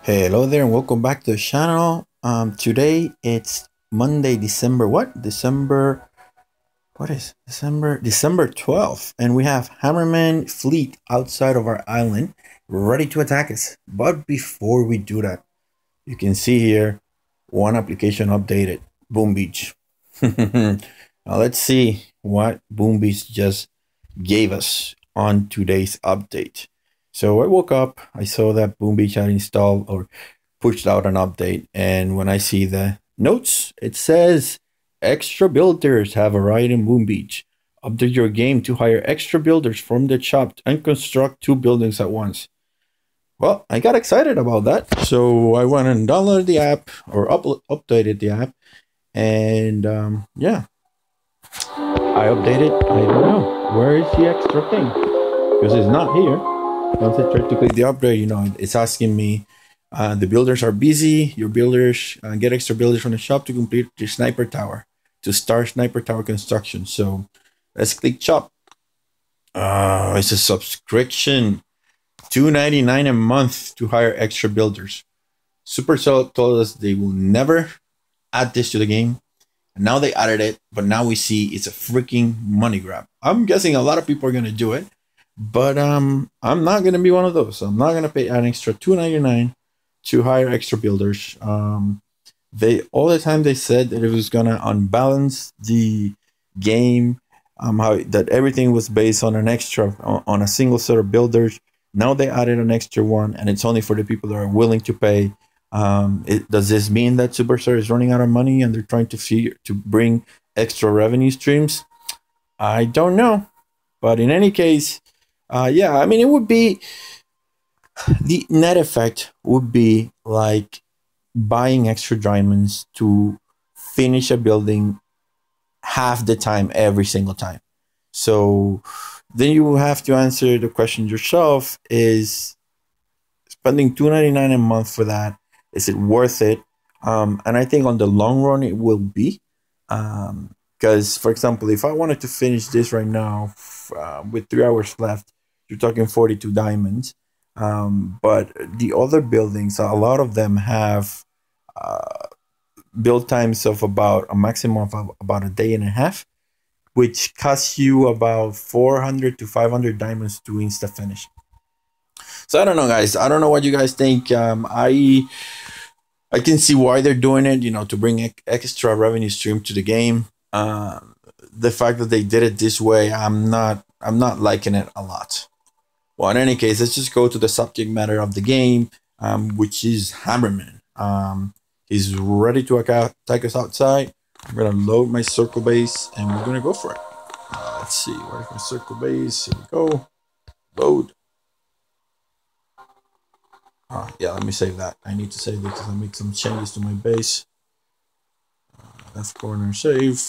Hello there and welcome back to the channel. Today it's Monday, December what? December 12th, and we have Hammerman fleet outside of our island ready to attack us. But before we do that, you can see here one application updated, Boom Beach. Now let's see what Boom Beach just gave us on today's update. So I woke up, I saw that Boom Beach had installed or pushed out an update, and when I see the notes, it says extra builders have arrived in Boom Beach. Update your game to hire extra builders from the shop and construct two buildings at once. Well, I got excited about that, so I went and downloaded the app or updated the app, and yeah, I updated. I don't know where is the extra thing because it's not here. Once I try to click the upgrade, it's asking me the builders are busy. Your builders get extra builders from the shop to complete your sniper tower to start sniper tower construction. So let's click shop. It's a subscription, $2.99 a month to hire extra builders. Supercell told us they will never add this to the game. And now they added it, but now we see it's a freaking money grab. I'm guessing a lot of people are gonna do it. But I'm not gonna be one of those. I'm not gonna pay an extra $2.99 to hire extra builders. They all the time they said that it was gonna unbalance the game. How that everything was based on an extra on a single set of builders. Now they added an extra one, and it's only for the people that are willing to pay. Does this mean that Superstar is running out of money and they're trying to bring extra revenue streams? I don't know, but in any case. Yeah, I mean, it would be the net effect would be like buying extra diamonds to finish a building half the time every single time. So then you will have to answer the question yourself: is spending $2.99 a month for that, is it worth it? And I think on the long run it will be. Because, for example, if I wanted to finish this right now with 3 hours left, you're talking 42 diamonds. But the other buildings, a lot of them have build times of about a maximum of about a day and a half, which costs you about 400 to 500 diamonds to insta finish. So I don't know, guys. I don't know what you guys think. I can see why they're doing it, to bring extra revenue stream to the game. The fact that they did it this way, I'm not liking it a lot. Well, in any case, let's just go to the subject matter of the game, which is Hammerman. He's ready to attack us outside. I'm gonna load my circle base, and we're gonna go for it. Let's see, where's my circle base? Here we go. Load. Yeah, let me save that. I need to save it because I make some changes to my base. Left corner, save.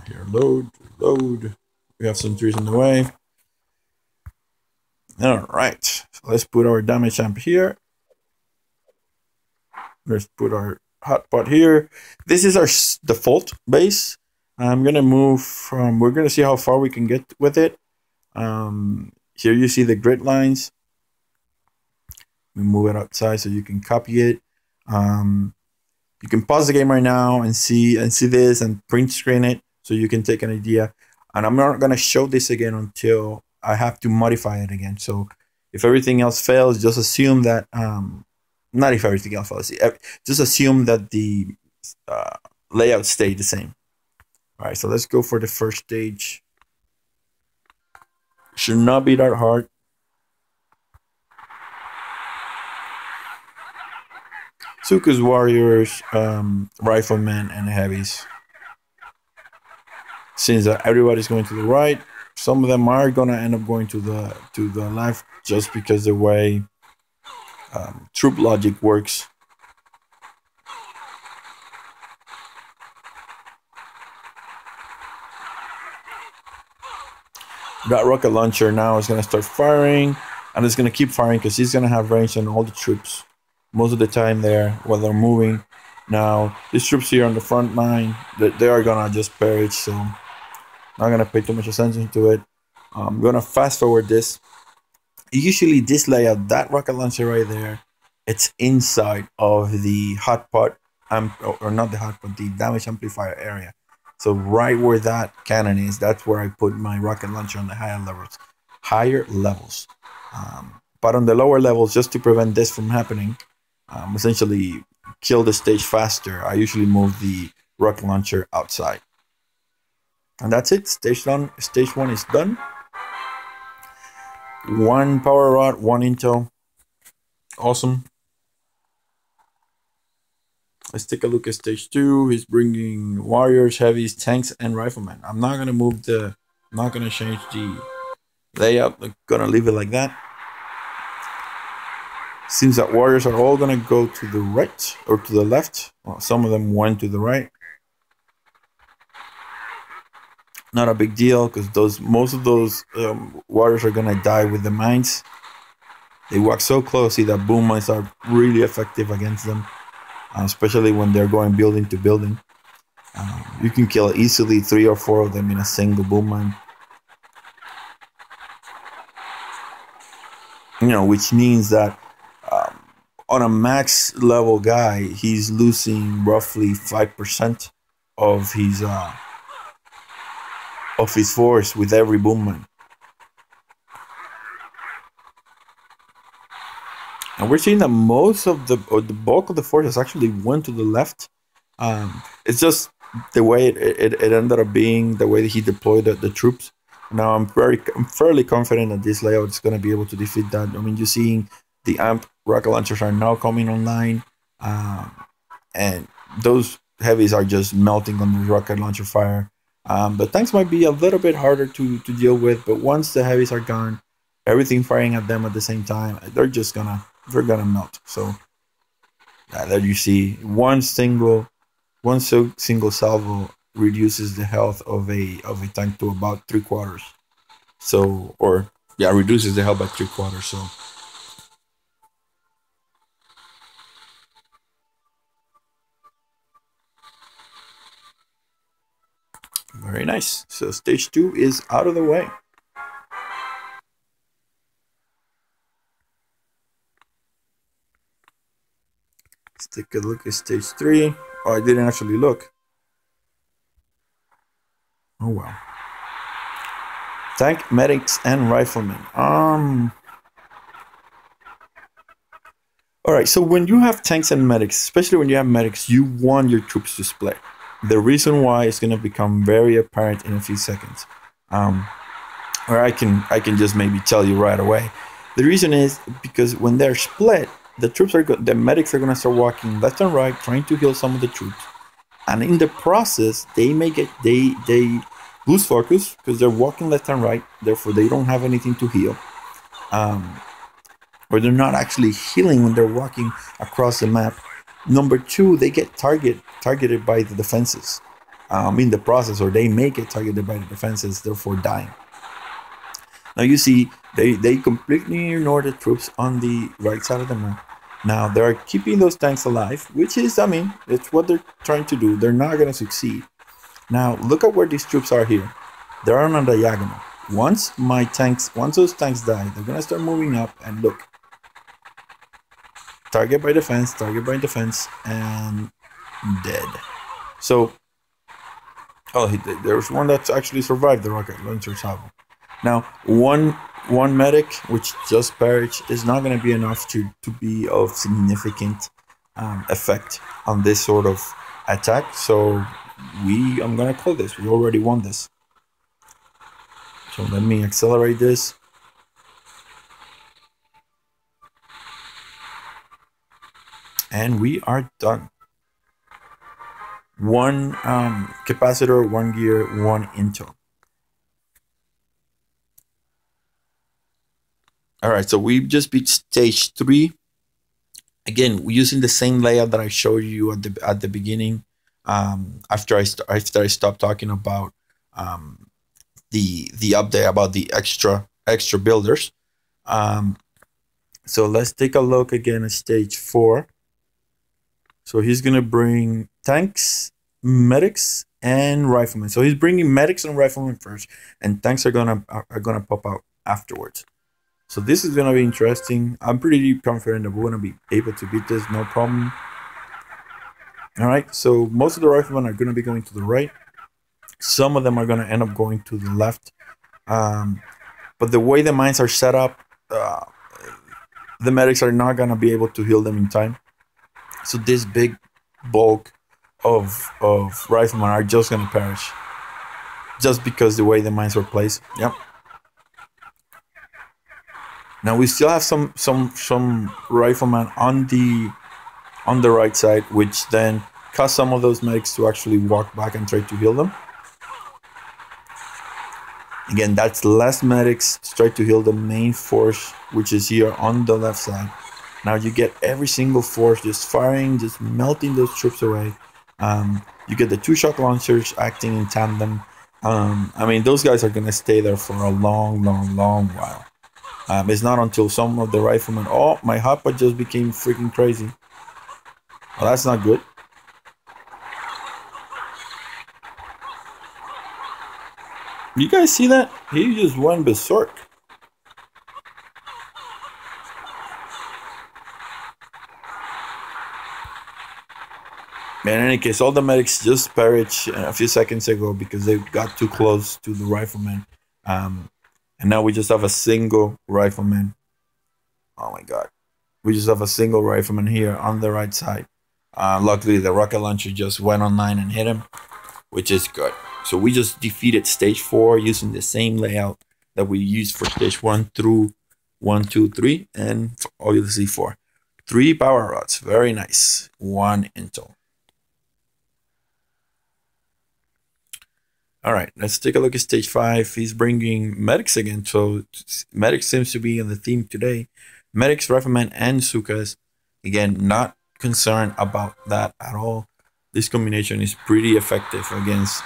Here, load. We have some trees in the way. All right, so let's put our damage amp here. Let's put our hotpot here. This is our default base. I'm gonna move from. We're gonna see how far we can get with it. Here you see the grid lines. We move it outside so you can copy it. You can pause the game right now and see this and print screen it so you can take an idea. And I'm not gonna show this again until I have to modify it again. So if everything else fails, just assume that not if everything else fails, just assume that the layout stayed the same. All right, so let's go for the first stage. Should not be that hard. Suku's warriors, riflemen, and heavies. Since everybody's going to the right, some of them are gonna end up going to the left just because the way troop logic works. That rocket launcher now is gonna start firing, and it's gonna keep firing because he's gonna have range on all the troops most of the time there while they're moving. Now these troops here on the front line, they are gonna just perish. So not gonna pay too much attention to it. I'm gonna fast forward this Usually this layout, that rocket launcher right there, it's inside of the hot pot or not the hot pot, the damage amplifier area. So right where that cannon is, that's where I put my rocket launcher on the higher levels. But on the lower levels, just to prevent this from happening, essentially kill the stage faster, I usually move the rocket launcher outside. And that's it. Stage 1 is done. 1 power rod, 1 intel. Awesome. Let's take a look at stage 2. He's bringing warriors, heavies, tanks, and riflemen. I'm not gonna change the layout. I'm gonna leave it like that. Seems that warriors are all gonna go to the right or to the left. Well, some of them went to the right. Not a big deal because most of those warriors are gonna die with the mines. They walk so closely that boom mines are really effective against them, especially when they're going building to building. You can kill easily 3 or 4 of them in a single boom mine. Which means that on a max level guy, he's losing roughly 5% of his force with every boom mine. And we're seeing that most of the bulk of the forces actually went to the left. It's just the way it ended up being, the way that he deployed the troops. Now I'm fairly confident that this layout is going to be able to defeat that. I mean, you're seeing the amp rocket launchers are now coming online, and those heavies are just melting on the rocket launcher fire. The tanks might be a little bit harder to deal with, but once the heavies are gone, everything firing at them at the same time, they're gonna melt. So there you see one single salvo reduces the health of a tank to about 3/4. So, reduces the health by 3/4. So very nice. So stage 2 is out of the way. Let's take a look at stage 3. Oh, I didn't actually look. Oh well. Tank, medics, and riflemen. Alright, so when you have tanks and medics, especially when you have medics, you want your troops to split. The reason why is going to become very apparent in a few seconds. Or I can just maybe tell you right away. The reason is because when they're split, the medics are going to start walking left and right, trying to heal some of the troops. And in the process, they lose focus because they're walking left and right. Therefore, they don't have anything to heal. Or they're not actually healing when they're walking across the map. Number 2, they get targeted by the defenses in the process, or they may get targeted by the defenses, therefore dying. Now you see, they completely ignore the troops on the right side of the map. Now they're keeping those tanks alive, which is, it's what they're trying to do. They're not going to succeed. Now look at where these troops are here. They're on a diagonal. Once those tanks die, they're going to start moving up, and look. Target by defense, and dead. So, there's one that's actually survived the rocket launcher salvo. Now, one medic, which just perished, is not going to be enough to be of significant effect on this sort of attack. So, I'm going to call this. We already won this. So, let me accelerate this. And we are done. 1 capacitor, 1 gear, 1 intel. Alright, so we just beat stage 3. Again, using the same layout that I showed you at the beginning. After I stopped talking about the update about the extra builders. So let's take a look again at stage 4. So he's gonna bring tanks, medics, and riflemen. So he's bringing medics and riflemen first, and tanks are gonna pop out afterwards. So this is gonna be interesting. I'm pretty confident that we're gonna be able to beat this, no problem. All right. So most of the riflemen are gonna be going to the right. Some of them are gonna end up going to the left. But the way the mines are set up, the medics are not gonna be able to heal them in time. So this big bulk of riflemen are just gonna perish, just because the way the mines were placed. Yep. Now we still have some riflemen on the right side, which then cause some of those medics to actually walk back and try to heal them. Again, that's less medics to try to heal the main force, which is here on the left side. Now you get every single force just firing, just melting those troops away. You get the 2 shock launchers acting in tandem. I mean, those guys are going to stay there for a long while. It's not until some of the riflemen, oh, my hopper just became freaking crazy. Well, that's not good. You guys see that? He just went berserk. In any case, all the medics just perished a few seconds ago because they got too close to the rifleman. And now we just have a single rifleman. Oh my god. We just have a single rifleman here on the right side. Luckily, the rocket launcher just went online and hit him, which is good. So we just defeated stage 4 using the same layout that we used for stage 1 through 1, 2, 3, and obviously 4. 3 power rods. Very nice. 1 intel. All right, let's take a look at stage 5. He's bringing medics again, so medics seems to be in the theme today. Medics, riflemen, and Sukas. Again, not concerned about that at all. This combination is pretty effective against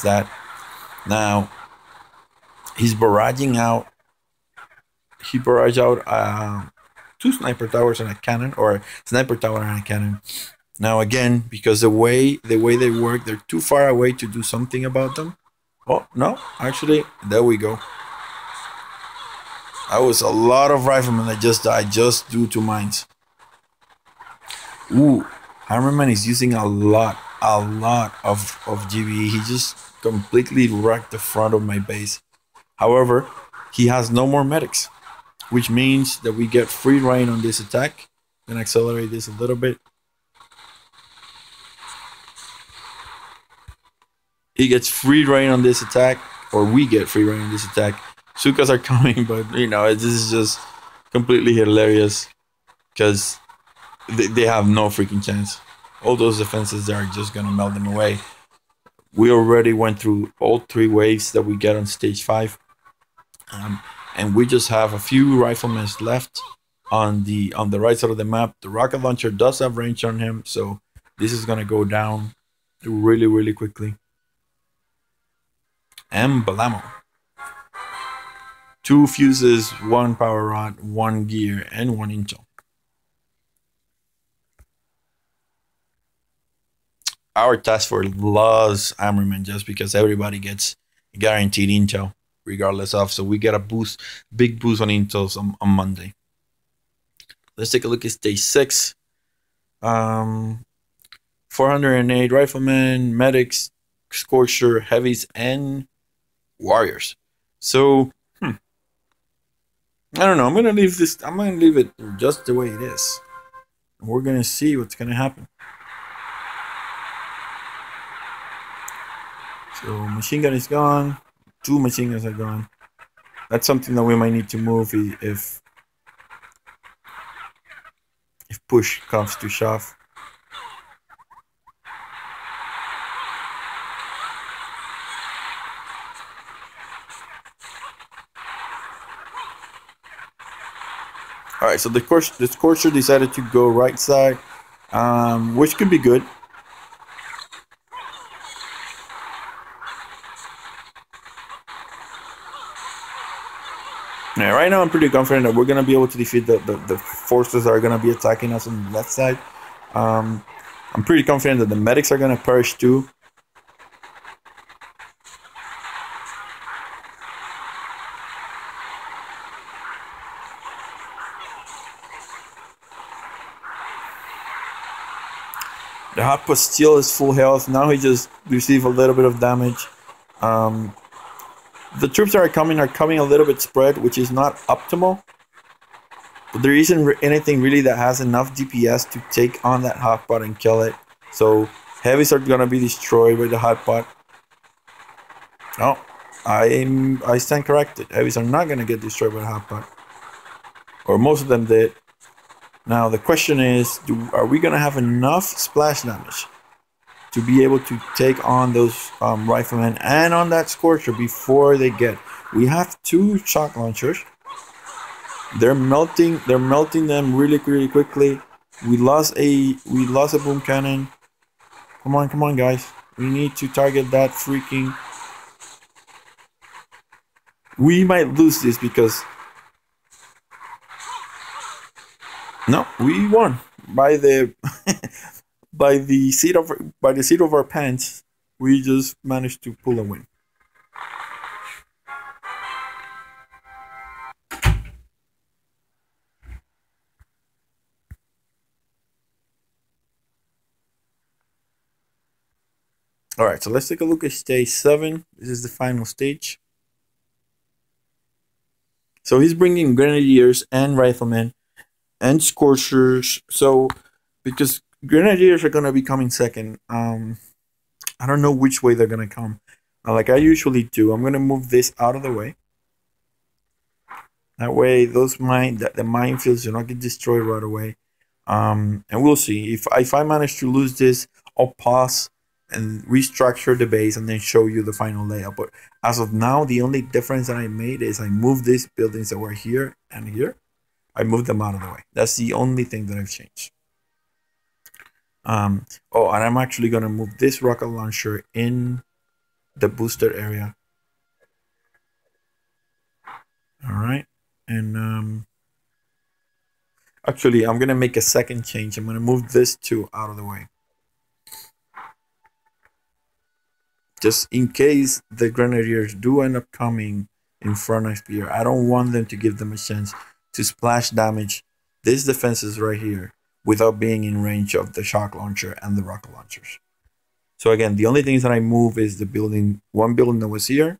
that. Now, he's barraging out. He barraged out 2 sniper towers and a cannon, or sniper tower and a cannon. Now again, because the way they work, they're too far away to do something about them. Oh no, actually, there we go. That was a lot of riflemen that just died just due to mines. Ooh, Hammerman is using a lot of GBE. He just completely wrecked the front of my base. However, he has no more medics, which means that we get free reign on this attack. I'm gonna accelerate this a little bit. He gets free reign on this attack, or we get free reign on this attack. Sukas are coming, but you know, this is just completely hilarious because they have no freaking chance. All those defenses there are just gonna melt them away. We already went through all 3 waves that we get on stage 5, and we just have a few riflemen left on the right side of the map. The rocket launcher does have range on him, so this is gonna go down really quickly. And Balamo. 2 fuses, 1 power rod, 1 gear, and 1 intel. Our task force loves Hammerman just because everybody gets guaranteed intel regardless of. So we get a boost, big boost on intels on Monday. Let's take a look at stage 6. 408 riflemen, medics, scorcher, heavies, and warriors. So I don't know. I'm gonna leave it just the way it is. And we're gonna see what's gonna happen. So machine gun is gone. 2 machine guns are gone. That's something that we might need to move if push comes to shove. All right, so the Scorcher decided to go right side, which could be good. Yeah, right now I'm pretty confident that we're gonna be able to defeat the forces that are gonna be attacking us on the left side. I'm pretty confident that the medics are gonna perish too. The hot pot still is full health. Now he just received a little bit of damage. Um, the troops that are coming a little bit spread, which is not optimal. But there isn't anything really that has enough DPS to take on that hot pot and kill it. So heavies are gonna be destroyed by the hot pot. No, I stand corrected. Heavies are not gonna get destroyed by the hot pot, or most of them did. Now the question is, are we gonna have enough splash damage to be able to take on those riflemen and on that Scorcher before they get? We have 2 shock launchers. They're melting them really quickly. We lost a boom cannon. Come on guys. We need to target that freaking. We might lose this because no, we won by the by the seat of our pants. We just managed to pull a win. All right, so let's take a look at stage 7. This is the final stage. So he's bringing grenadiers and riflemen and scorchers. So because grenadiers are gonna be coming second, I don't know which way they're gonna come. Like I usually do, I'm gonna move this out of the way. That way, the minefields do not get destroyed right away. And we'll see if I manage to lose this, I'll pause and restructure the base and then show you the final layout. But as of now, the only difference that I made is I moved these buildings that were here and here. I moved them out of the way. That's the only thing that I've changed. Oh, and I'm actually gonna move this rocket launcher in the booster area. All right, and actually, I'm gonna make a second change. I'm gonna move this 2 out of the way. Just in case the grenadiers do end up coming in front of here, I don't want them to give them a chance to splash damage these defenses right here without being in range of the shock launcher and the rocket launchers. So again, the only things that I move is the building, one building that was here,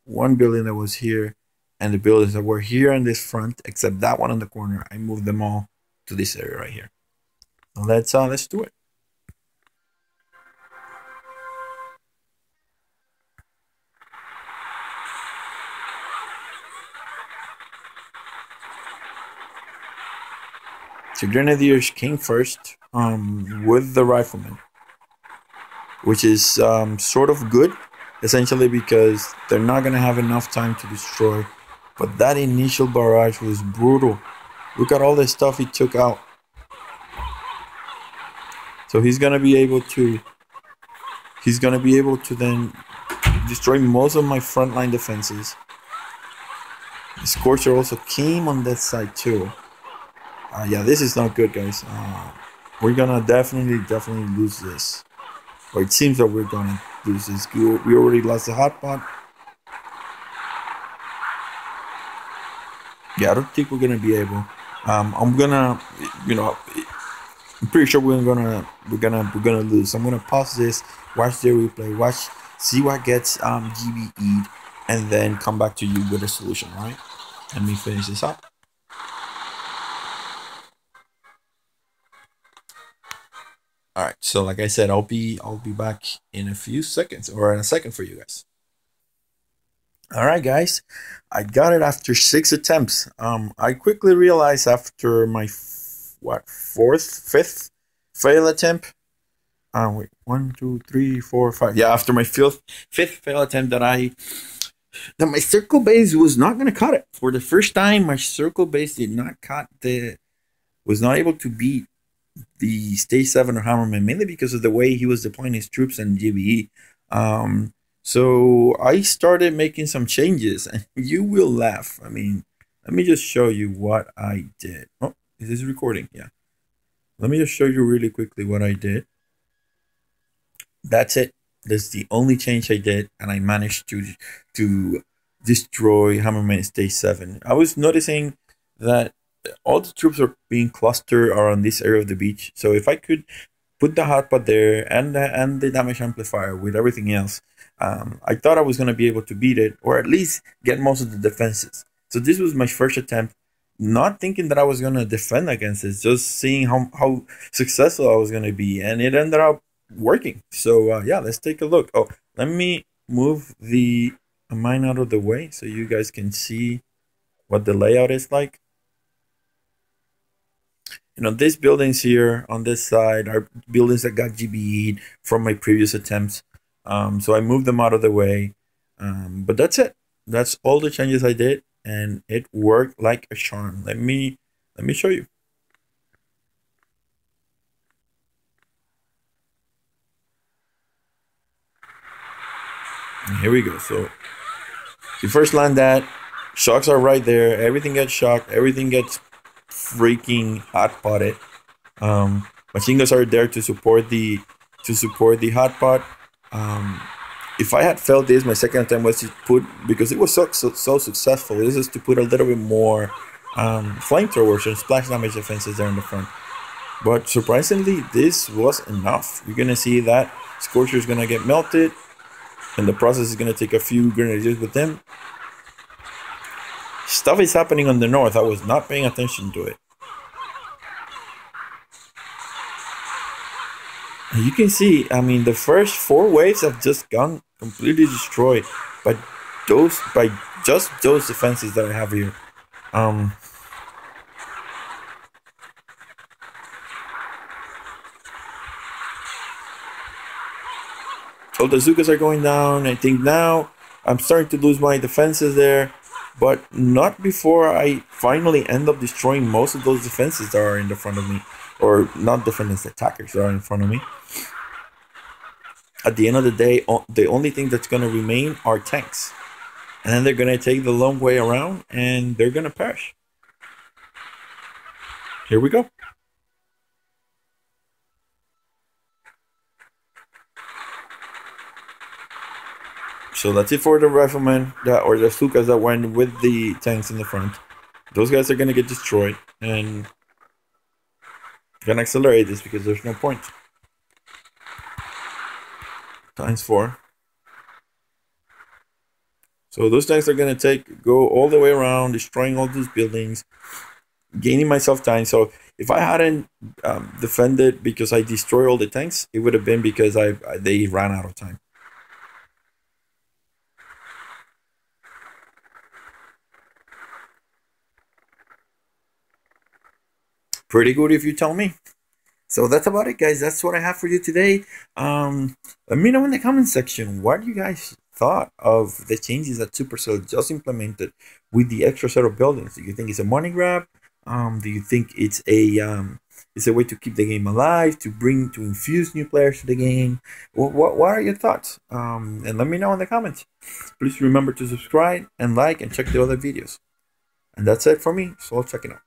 one building that was here, and the buildings that were here in this front, except that one in the corner. I moved them all to this area right here. So let's do it. So grenadiers came first with the riflemen, which is sort of good, essentially because they're not gonna have enough time to destroy. But that initial barrage was brutal. Look at all the stuff he took out. So he's gonna be able to then destroy most of my frontline defenses. The Scorcher also came on that side too. Yeah, this is not good, guys. We're gonna definitely lose this. Or it seems that we're gonna lose this. We already lost the hot pot. Yeah, I don't think we're gonna be able. I'm gonna, I'm pretty sure we're gonna lose. I'm gonna pause this, watch the replay, see what gets GBE'd, and then come back to you with a solution. Right? Let me finish this up. All right, so like I said, I'll be back in a few seconds, or in a second for you guys. All right, guys, I got it after 6 attempts. I quickly realized after my fifth fail attempt. Wait, 1, 2, 3, 4, 5. Yeah, after my fifth fail attempt, that my circle base was not gonna cut it. For the first time, my circle base did not cut was not able to beat the stage 7 of Hammerman, mainly because of the way he was deploying his troops and GBE. So I started making some changes, and you will laugh. I mean, let me just show you what I did. Oh, is this recording? Yeah. Let me just show you really quickly what I did. That's it. That's the only change I did, and I managed to destroy Hammerman stage 7. I was noticing that all the troops are being clustered around this area of the beach. So if I could put the hotpot there and the damage amplifier with everything else, I thought I was gonna be able to beat it, or at least get most of the defenses. So this was my first attempt, not thinking that I was gonna defend against it, just seeing how successful I was gonna be, and it ended up working. So yeah, let's take a look. Oh, let me move the mine out of the way so you guys can see what the layout is like. You know, these buildings here on this side are buildings that got GBE'd from my previous attempts. So I moved them out of the way. But that's it. That's all the changes I did, and it worked like a charm. Let me show you. And here we go. So you first land that, shocks are right there. Everything gets shocked. Everything gets freaking hot potted. Machine guns are there to support the hot pot. If I had failed this, my second attempt was to put, because it was so successful, this is to put a little bit more flamethrowers and splash damage defenses there in the front. But surprisingly, this was enough. You're gonna see that Scorcher is gonna get melted, and the process is gonna take a few grenadiers with them. Stuff is happening on the north. I was not paying attention to it. You can see, I mean, the first 4 waves have just gone completely destroyed by just those defenses that I have here. So the Zukas are going down. I think now I'm starting to lose my defenses there, but not before I finally end up destroying most of those defenses that are in the front of me, or not defenders, attackers that are in front of me. At the end of the day, the only thing that's going to remain are tanks, and then they're going to take the long way around, and they're going to perish. Here we go. So that's it for the riflemen, or the Stukas that went with the tanks in the front. Those guys are going to get destroyed, and I'm going to accelerate this because there's no point. ×4. So those tanks are going to go all the way around, destroying all those buildings, gaining myself time. So if I hadn't defended because I destroyed all the tanks, it would have been because they ran out of time. Pretty good if you tell me. So that's about it, guys. That's what I have for you today. Let me know in the comment section what you guys thought of the changes that Supercell just implemented with the extra set of buildings. Do you think it's a money grab? Do you think it's a way to keep the game alive, to infuse new players to the game? What are your thoughts? And let me know in the comments. Please remember to subscribe and like and check the other videos. And that's it for me. So I'll check it out.